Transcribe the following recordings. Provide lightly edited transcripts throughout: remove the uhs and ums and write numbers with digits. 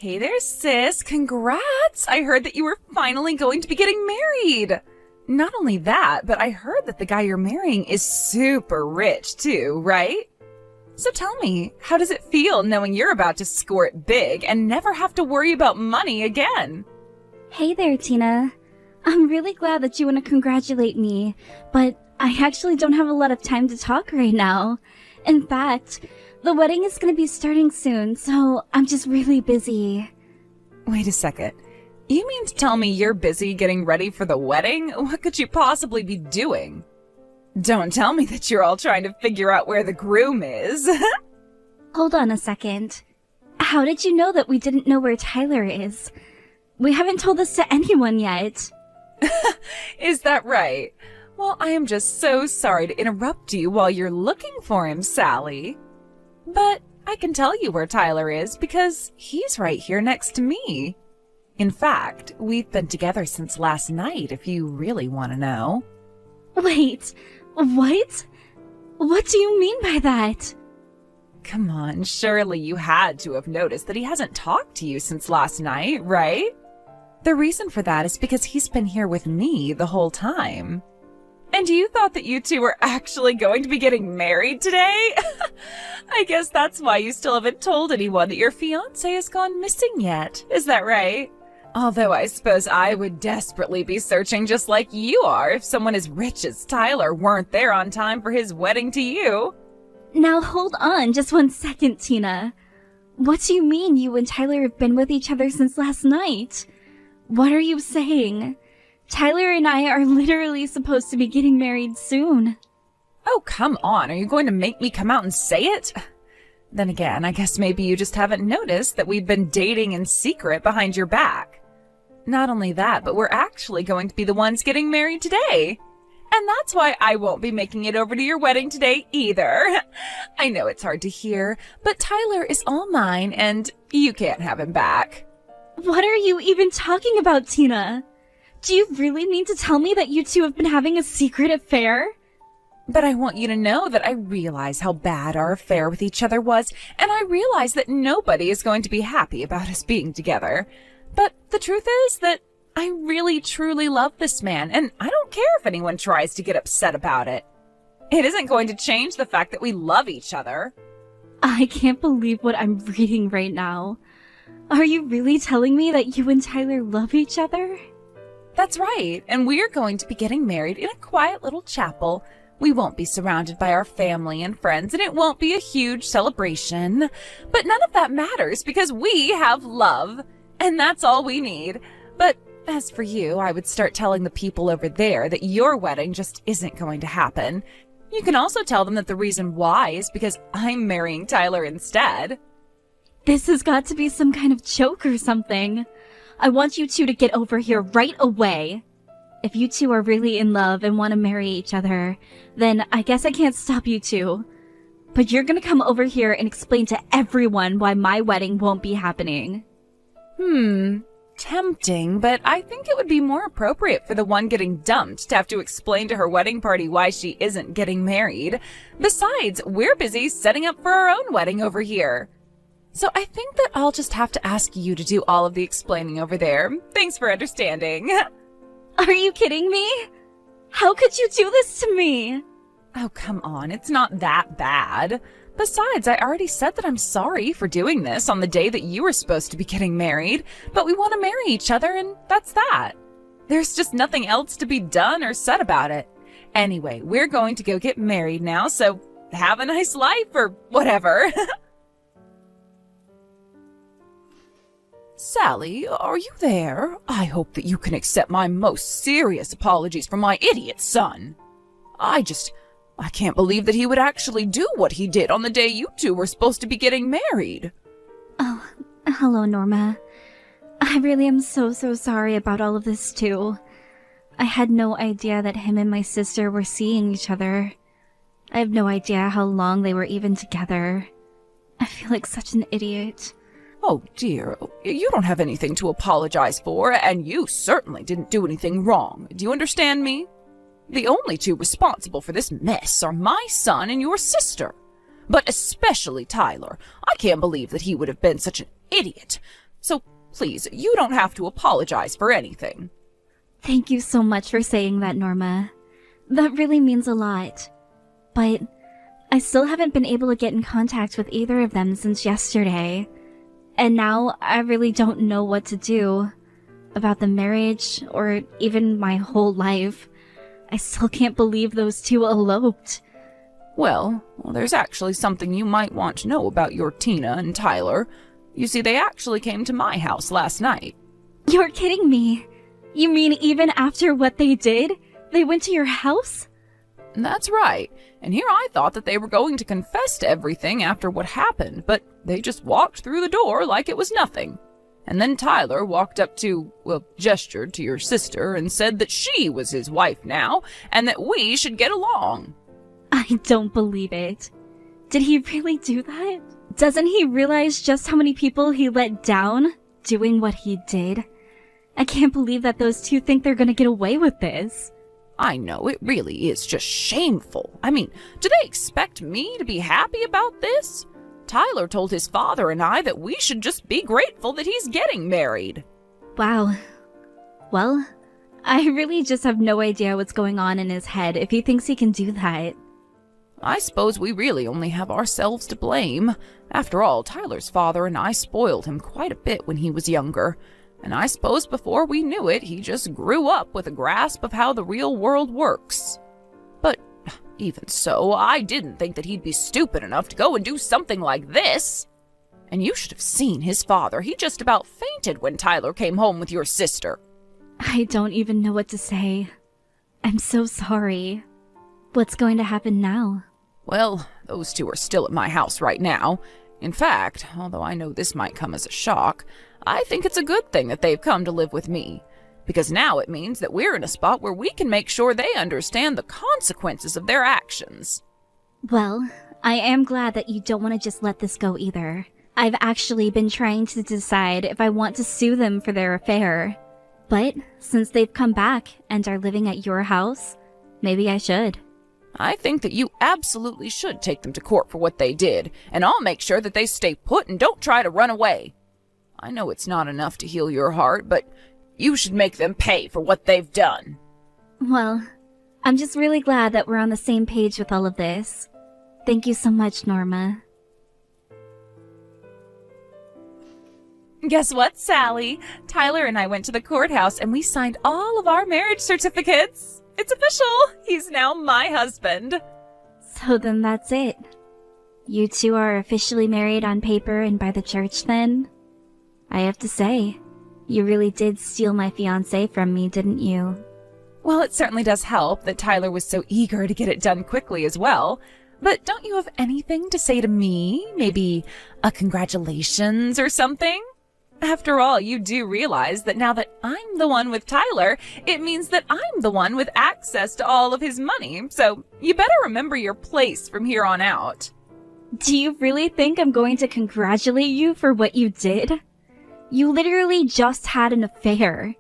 Hey there, sis. Congrats! I heard that you were finally going to be getting married. Not only that, but I heard that the guy you're marrying is super rich too, right? So tell me, how does it feel knowing you're about to score it big and never have to worry about money again? Hey there, Tina. I'm really glad that you want to congratulate me, but I actually don't have a lot of time to talk right now. In fact, the wedding is going to be starting soon, so I'm just really busy. Wait a second. You mean to tell me you're busy getting ready for the wedding? What could you possibly be doing? Don't tell me that you're all trying to figure out where the groom is. Hold on a second. How did you know that we didn't know where Tyler is? We haven't told this to anyone yet. Is that right? Well, I am just so sorry to interrupt you while you're looking for him, Sally. But I can tell you where Tyler is because he's right here next to me. In fact, we've been together since last night, if you really want to know. Wait, what? What do you mean by that? Come on, surely you had to have noticed that he hasn't talked to you since last night, right? The reason for that is because he's been here with me the whole time. And you thought that you two were actually going to be getting married today? I guess that's why you still haven't told anyone that your fiancé has gone missing yet. Is that right? Although I suppose I would desperately be searching just like you are if someone as rich as Tyler weren't there on time for his wedding to you. Now hold on just 1 second, Tina. What do you mean you and Tyler have been with each other since last night? What are you saying? Tyler and I are literally supposed to be getting married soon. Oh, come on. Are you going to make me come out and say it? Then again, I guess maybe you just haven't noticed that we've been dating in secret behind your back. Not only that, but we're actually going to be the ones getting married today. And that's why I won't be making it over to your wedding today either. I know it's hard to hear, but Tyler is all mine and you can't have him back. What are you even talking about, Tina? Do you really mean to tell me that you two have been having a secret affair? But I want you to know that I realize how bad our affair with each other was, and I realize that nobody is going to be happy about us being together. But the truth is that I really truly love this man, and I don't care if anyone tries to get upset about it. It isn't going to change the fact that we love each other. I can't believe what I'm reading right now. Are you really telling me that you and Tyler love each other? That's right, and we're going to be getting married in a quiet little chapel. We won't be surrounded by our family and friends, and it won't be a huge celebration. But none of that matters because we have love, and that's all we need. But as for you, I would start telling the people over there that your wedding just isn't going to happen. You can also tell them that the reason why is because I'm marrying Tyler instead. This has got to be some kind of joke or something. I want you two to get over here right away. If you two are really in love and want to marry each other, then I guess I can't stop you two. But you're gonna come over here and explain to everyone why my wedding won't be happening. Tempting, but I think it would be more appropriate for the one getting dumped to have to explain to her wedding party why she isn't getting married. Besides, we're busy setting up for our own wedding over here. So I think that I'll just have to ask you to do all of the explaining over there. Thanks for understanding. Are you kidding me? How could you do this to me? Oh, come on. It's not that bad. Besides, I already said that I'm sorry for doing this on the day that you were supposed to be getting married, but we want to marry each other and that's that. There's just nothing else to be done or said about it. Anyway, we're going to go get married now, so have a nice life or whatever. Sally, are you there? I hope that you can accept my most serious apologies for my idiot son. I can't believe that he would actually do what he did on the day you two were supposed to be getting married. Oh, hello, Norma. I really am so sorry about all of this, too. I had no idea that him and my sister were seeing each other. I have no idea how long they were even together. I feel like such an idiot. Oh dear, you don't have anything to apologize for, and you certainly didn't do anything wrong. Do you understand me? The only two responsible for this mess are my son and your sister. But especially Tyler. I can't believe that he would have been such an idiot. So please, you don't have to apologize for anything. Thank you so much for saying that, Norma. That really means a lot. But I still haven't been able to get in contact with either of them since yesterday. And now I really don't know what to do about the marriage or even my whole life. I still can't believe those two eloped. Well, there's actually something you might want to know about your Tina and Tyler. You see, they actually came to my house last night. You're kidding me. You mean even after what they did, they went to your house? That's right. And here I thought that they were going to confess to everything after what happened, but they just walked through the door like it was nothing. And then Tyler walked up gestured to your sister and said that she was his wife now, and that we should get along. I don't believe it. Did he really do that? Doesn't he realize just how many people he let down doing what he did? I can't believe that those two think they're gonna get away with this. I know, it really is just shameful. I mean, do they expect me to be happy about this? Tyler told his father and I that we should just be grateful that he's getting married. Wow. Well, I really just have no idea what's going on in his head if he thinks he can do that. I suppose we really only have ourselves to blame. After all, Tyler's father and I spoiled him quite a bit when he was younger. And I suppose before we knew it, he just grew up with a grasp of how the real world works. But even so, I didn't think that he'd be stupid enough to go and do something like this. And you should have seen his father. He just about fainted when Tyler came home with your sister. I don't even know what to say. I'm so sorry. What's going to happen now? Well, those two are still at my house right now. In fact, although I know this might come as a shock, I think it's a good thing that they've come to live with me. Because now it means that we're in a spot where we can make sure they understand the consequences of their actions. Well, I am glad that you don't want to just let this go either. I've actually been trying to decide if I want to sue them for their affair. But since they've come back and are living at your house, maybe I should. I think that you absolutely should take them to court for what they did, and I'll make sure that they stay put and don't try to run away. I know it's not enough to heal your heart, but you should make them pay for what they've done. Well, I'm just really glad that we're on the same page with all of this. Thank you so much, Norma. Guess what, Sally? Tyler and I went to the courthouse and we signed all of our marriage certificates. It's official. He's now my husband. So then that's it. You two are officially married on paper and by the church then? I have to say, you really did steal my fiancé from me, didn't you? Well, it certainly does help that Tyler was so eager to get it done quickly as well. But don't you have anything to say to me? Maybe a congratulations or something? After all, you do realize that now that I'm the one with Tyler, it means that I'm the one with access to all of his money. So you better remember your place from here on out. Do you really think I'm going to congratulate you for what you did? You literally just had an affair.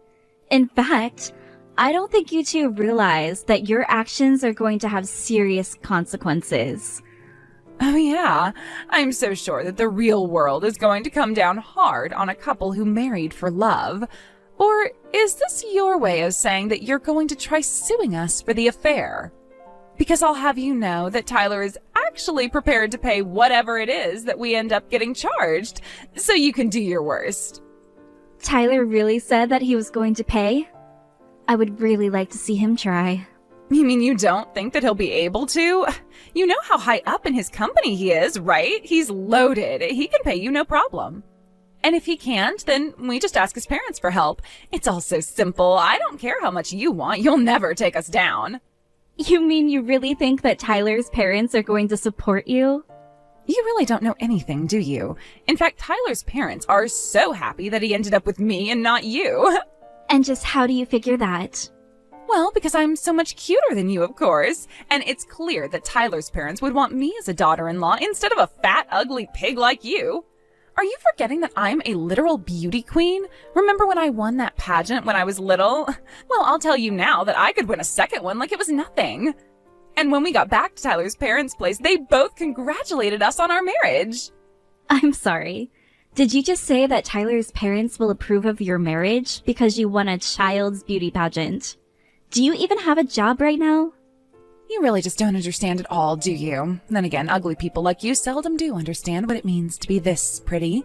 In fact, I don't think you two realize that your actions are going to have serious consequences. Oh yeah, I'm so sure that the real world is going to come down hard on a couple who married for love. Or is this your way of saying that you're going to try suing us for the affair? Because I'll have you know that Tyler is actually prepared to pay whatever it is that we end up getting charged, so you can do your worst. Tyler really said that he was going to pay? I would really like to see him try. You mean you don't think that he'll be able to? You know how high up in his company he is, right? He's loaded. He can pay you no problem. And if he can't, then we just ask his parents for help. It's all so simple. I don't care how much you want. You'll never take us down. You mean you really think that Tyler's parents are going to support you? You really don't know anything, do you? In fact, Tyler's parents are so happy that he ended up with me and not you. And just how do you figure that? Well, because I'm so much cuter than you, of course. And it's clear that Tyler's parents would want me as a daughter-in-law instead of a fat, ugly pig like you. Are you forgetting that I'm a literal beauty queen? Remember when I won that pageant when I was little? Well, I'll tell you now that I could win a second one like it was nothing. And when we got back to Tyler's parents' place, they both congratulated us on our marriage. I'm sorry. Did you just say that Tyler's parents will approve of your marriage because you won a child's beauty pageant? Do you even have a job right now? You really just don't understand at all, do you? Then again, ugly people like you seldom do understand what it means to be this pretty.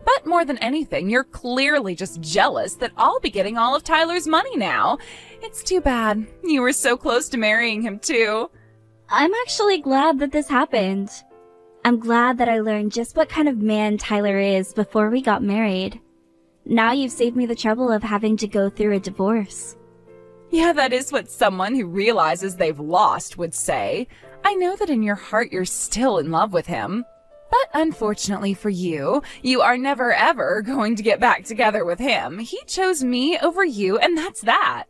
But more than anything, you're clearly just jealous that I'll be getting all of Tyler's money now. It's too bad. You were so close to marrying him, too. I'm actually glad that this happened. I'm glad that I learned just what kind of man Tyler is before we got married. Now you've saved me the trouble of having to go through a divorce. Yeah, that is what someone who realizes they've lost would say. I know that in your heart you're still in love with him. But unfortunately for you, you are never ever going to get back together with him. He chose me over you, and that's that.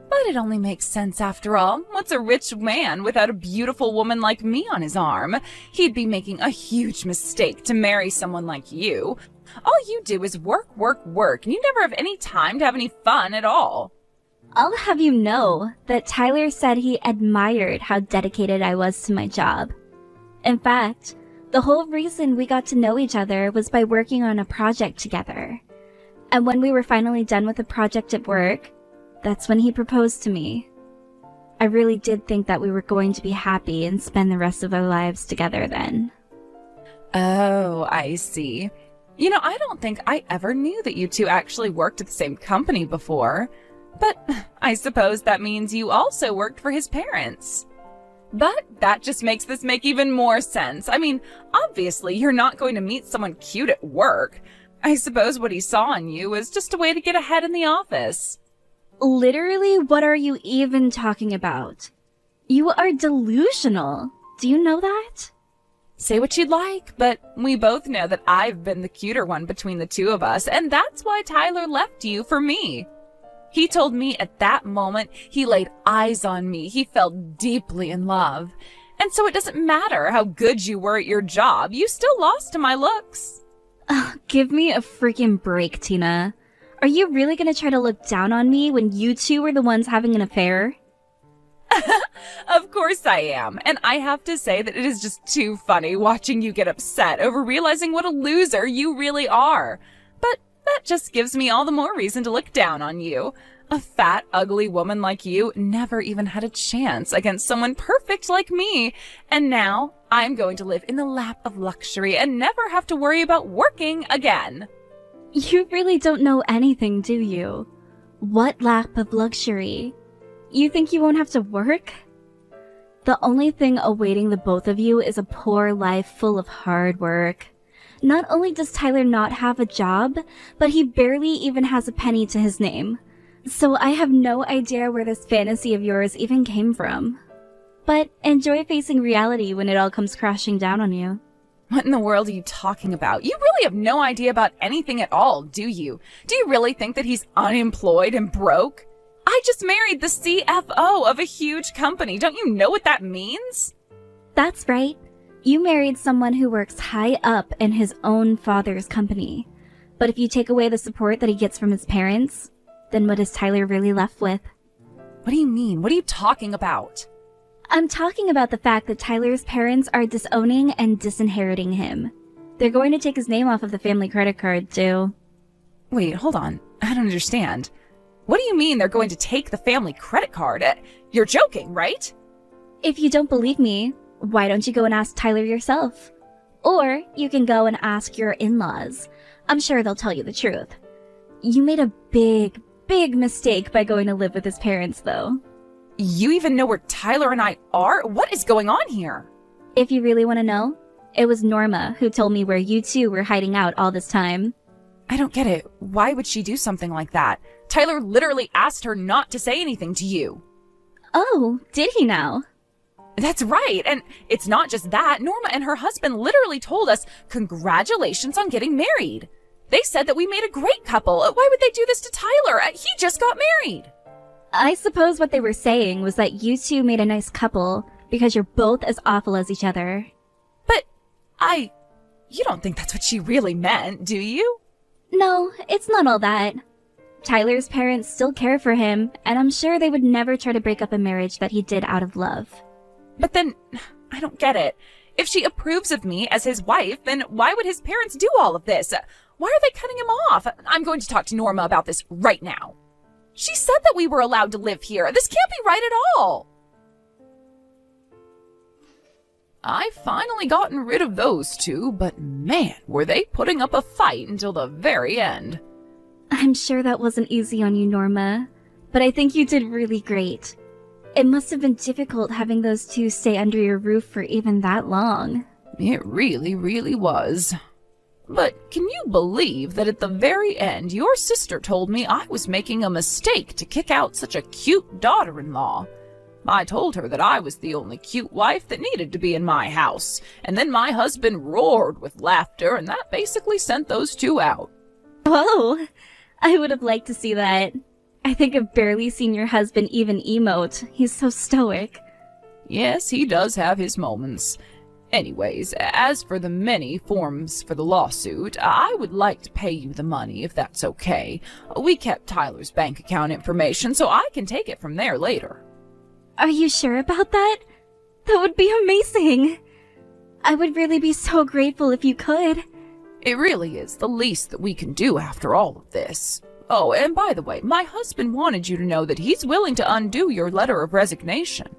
But it only makes sense after all. What's a rich man without a beautiful woman like me on his arm? He'd be making a huge mistake to marry someone like you. All you do is work, work, work, and you never have any time to have any fun at all. I'll have you know that Tyler said he admired how dedicated I was to my job. In fact, the whole reason we got to know each other was by working on a project together. And when we were finally done with the project at work, that's when he proposed to me. I really did think that we were going to be happy and spend the rest of our lives together then. Oh, I see. You know, I don't think I ever knew that you two actually worked at the same company before. But I suppose that means you also worked for his parents. But that just makes this make even more sense. I mean, obviously you're not going to meet someone cute at work. I suppose what he saw in you was just a way to get ahead in the office. Literally, what are you even talking about? You are delusional. Do you know that? Say what you'd like, but we both know that I've been the cuter one between the two of us, and that's why Tyler left you for me. He told me at that moment he laid eyes on me. He fell deeply in love. And so it doesn't matter how good you were at your job. You still lost to my looks. Give me a freaking break, Tina. Are you really gonna try to look down on me when you two were the ones having an affair? Of course I am. And I have to say that it is just too funny watching you get upset over realizing what a loser you really are. But that just gives me all the more reason to look down on you. A fat, ugly woman like you never even had a chance against someone perfect like me. And now I'm going to live in the lap of luxury and never have to worry about working again. You really don't know anything, do you? What lap of luxury? You think you won't have to work? The only thing awaiting the both of you is a poor life full of hard work. Not only does Tyler not have a job, but he barely even has a penny to his name. So I have no idea where this fantasy of yours even came from. But enjoy facing reality when it all comes crashing down on you. What in the world are you talking about? You really have no idea about anything at all, do you? Do you really think that he's unemployed and broke? I just married the CFO of a huge company. Don't you know what that means? That's right. You married someone who works high up in his own father's company. But if you take away the support that he gets from his parents, then what is Tyler really left with? What do you mean? What are you talking about? I'm talking about the fact that Tyler's parents are disowning and disinheriting him. They're going to take his name off of the family credit card, too. Wait, hold on. I don't understand. What do you mean they're going to take the family credit card? You're joking, right? If you don't believe me, why don't you go and ask Tyler yourself? Or you can go and ask your in-laws. I'm sure they'll tell you the truth. You made a big, big mistake by going to live with his parents, though. You even know where Tyler and I are? What is going on here? If you really want to know, it was Norma who told me where you two were hiding out all this time. I don't get it. Why would she do something like that? Tyler literally asked her not to say anything to you. Oh, did he now? That's right. And it's not just that. Norma and her husband literally told us, congratulations on getting married. They said that we made a great couple. Why would they do this to Tyler? He just got married. I suppose what they were saying was that you two made a nice couple because you're both as awful as each other. But you don't think that's what she really meant, do you? No, it's not all that. Tyler's parents still care for him, and I'm sure they would never try to break up a marriage that he did out of love. But then, I don't get it. If she approves of me as his wife, then why would his parents do all of this? Why are they cutting him off? I'm going to talk to Norma about this right now. She said that we were allowed to live here. This can't be right at all. I finally gotten rid of those two, but man, were they putting up a fight until the very end. I'm sure that wasn't easy on you, Norma, but I think you did really great. It must have been difficult having those two stay under your roof for even that long. It really, really was. But can you believe that at the very end, your sister told me I was making a mistake to kick out such a cute daughter-in-law? I told her that I was the only cute wife that needed to be in my house, and then my husband roared with laughter, and that basically sent those two out. Whoa! I would have liked to see that. I think I've barely seen your husband even emote. He's so stoic. Yes, he does have his moments. Anyways, as for the many forms for the lawsuit, I would like to pay you the money if that's okay. We kept Tyler's bank account information, so I can take it from there later. Are you sure about that? That would be amazing. I would really be so grateful if you could. It really is the least that we can do after all of this. Oh, and by the way, my husband wanted you to know that he's willing to undo your letter of resignation.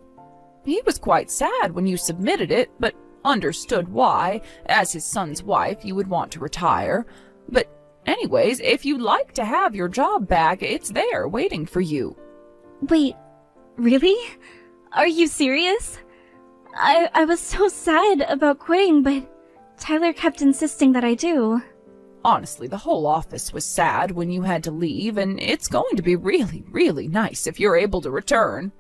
He was quite sad when you submitted it, but understood why, as his son's wife, you would want to retire. But anyways, if you'd like to have your job back, it's there waiting for you. Wait, really? Are you serious? I was so sad about quitting, but Tyler kept insisting that I do. Honestly, the whole office was sad when you had to leave, and it's going to be really, really nice if you're able to return.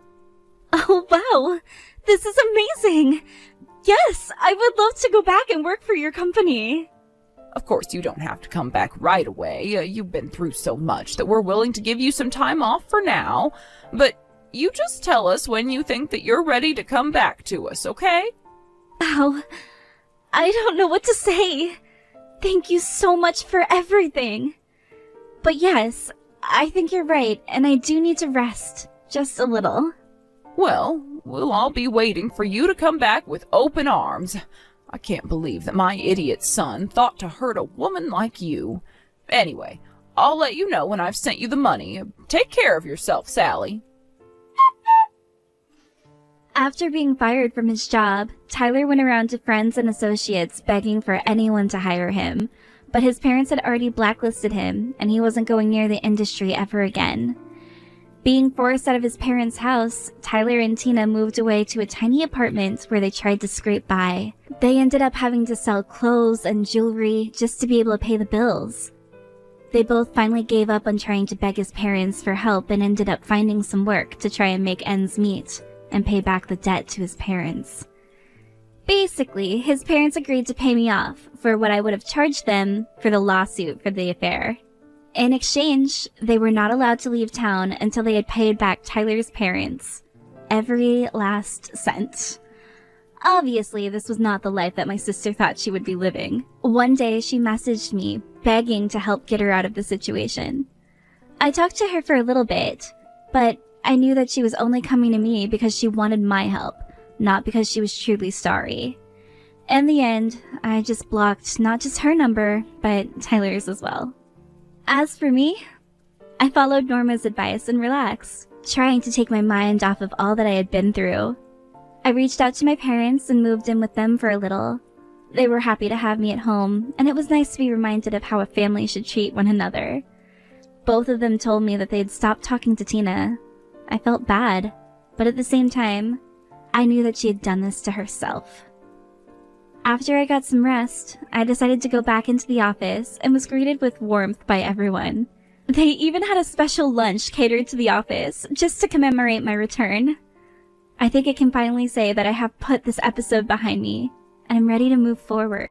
Oh, wow! This is amazing! Yes, I would love to go back and work for your company. Of course, you don't have to come back right away. You've been through so much that we're willing to give you some time off for now. But you just tell us when you think that you're ready to come back to us, okay? Wow, I don't know what to say. Thank you so much for everything. But yes, I think you're right, and I do need to rest. Just a little. Well, we'll all be waiting for you to come back with open arms. I can't believe that my idiot son thought to hurt a woman like you. Anyway, I'll let you know when I've sent you the money. Take care of yourself, Sally. After being fired from his job, Tyler went around to friends and associates begging for anyone to hire him, but his parents had already blacklisted him, and he wasn't going near the industry ever again. Being forced out of his parents' house, Tyler and Tina moved away to a tiny apartment where they tried to scrape by. They ended up having to sell clothes and jewelry just to be able to pay the bills. They both finally gave up on trying to beg his parents for help and ended up finding some work to try and make ends meet and pay back the debt to his parents. Basically, his parents agreed to pay me off for what I would have charged them for the lawsuit for the affair. In exchange, they were not allowed to leave town until they had paid back Tyler's parents. Every last cent. Obviously, this was not the life that my sister thought she would be living. One day, she messaged me, begging to help get her out of the situation. I talked to her for a little bit, but I knew that she was only coming to me because she wanted my help, not because she was truly sorry. In the end, I just blocked not just her number, but Tyler's as well. As for me, I followed Norma's advice and relaxed, trying to take my mind off of all that I had been through. I reached out to my parents and moved in with them for a little. They were happy to have me at home, and it was nice to be reminded of how a family should treat one another. Both of them told me that they'd stopped talking to Tina. I felt bad, but at the same time, I knew that she had done this to herself. After I got some rest, I decided to go back into the office and was greeted with warmth by everyone. They even had a special lunch catered to the office just to commemorate my return. I think I can finally say that I have put this episode behind me, and I'm ready to move forward.